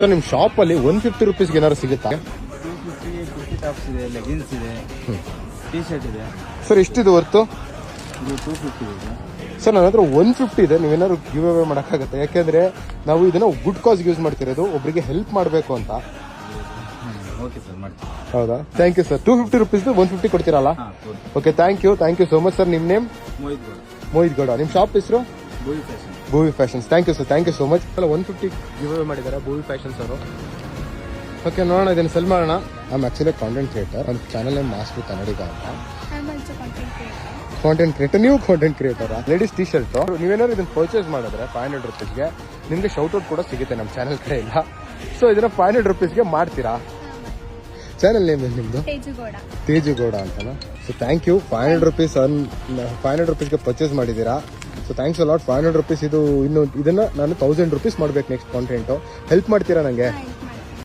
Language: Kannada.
ಸರ್ ನಿಮ್ಮ ಶಾಪಲ್ಲಿ 150 ರುಪೀಸ್ಗೆ ಏನಾದ್ರು ಸಿಗುತ್ತಾ? 250 ಕುರ್ತಿ ಟಾಪ್ಸ್ ಇದೆ, ಲೆಗಿನ್ಸ್ ಇದೆ, ಟೀ ಶರ್ಟ್ ಇದೆ. ಸರ್ ಎಷ್ಟಿದೆ ವರ್ತು? ಇದು 250 ಇದೆ. ಸರ್ ನನ್ನ ಹತ್ರ 150 ಇದೆ. ನೀವೇನಾದ್ರು ಗಿವ್ ಅವೇ ಮಾಡೋಕ್ಕಾಗತ್ತೆ? ಯಾಕೆಂದ್ರೆ ನಾವು ಇದನ್ನ ಗುಡ್ ಕಾಸ್ ಯೂಸ್ ಮಾಡ್ತಿರೋದು, ಒಬ್ಬರಿಗೆ ಹೆಲ್ಪ್ ಮಾಡಬೇಕು ಅಂತ. ಓಕೆ ಸರ್, ಮಾಡ್ತೀನಿ. ಹೌದಾ? Thank you sir. 250 ರುಪೀಸ್ 150 ಕೊಡ್ತೀರಲ್ಲ? Okay, thank you so much sir. ನಿಮ್ಮ ನೇಮ್? ಮೋಹಿತ್ ಗೌಡ. ನಿಮ್ಮ ಶಾಪ್ ಹೆಸರು? Bhuvi fashions. Thank you sir, thank you so much. ಅಲ್ಲ 150 ಗಿವ್ ಅವೇ ಮಾಡಿದ್ದಾರೆ ಭೂವಿ ಫ್ಯಾಷನ್ಸ್ ಅವರು. ಓಕೆ, ನೋಡೋಣ ಇದನ್ನು ಸೆಲ್ ಮಾಡೋಣ. I am actually content creator. ನಮ್ಮ ಚಾನಲ್ ನೇಮ್ ಮಾಸ್ಟರ್ ಕನ್ನಡಿಗ ಅಂತ. Content creator. ನೀವು content creator. Ladies T shirt ನೀವೇನಾದ್ರು ಇದನ್ನ ಪರ್ಚೇಸ್ ಮಾಡಿದ್ರೆ 500 ರುಪೀಸ್ಗೆ ನಿಮಗೆ ಶೌಟ್ಔಟ್ ಕೂಡ ಸಿಗುತ್ತೆ ನಮ್ಮ ಚಾನಲ್ ಕಡೆಯಿಂದ. ಸೊ ಇದನ್ನ 500 ರುಪೀಸ್ಗೆ ಮಾಡ್ತೀರಾ? ಚಾನಲ್ ನೇಮ್ ಏನು ನಿಮ್ಮದು? ತೇಜುಗೌಡ ಅಂತನಾ? So thank you. 500 ರುಪೀಸ್ಗೆ ಪರ್ಚೇಸ್ ಮಾಡಿದ್ದೀರಾ. So thanks a lot. 500 rupees ಇದು. ಇನ್ನು ಇದನ್ನ ನಾನು 1000 ರುಪೀಸ್ ಮಾಡ್ಬೇಕು ನೆಕ್ಸ್ಟ್ ಕಾಂಟೆಂಟು. ಹೆಲ್ಪ್ ಮಾಡ್ತೀರಾ ನನಗೆ?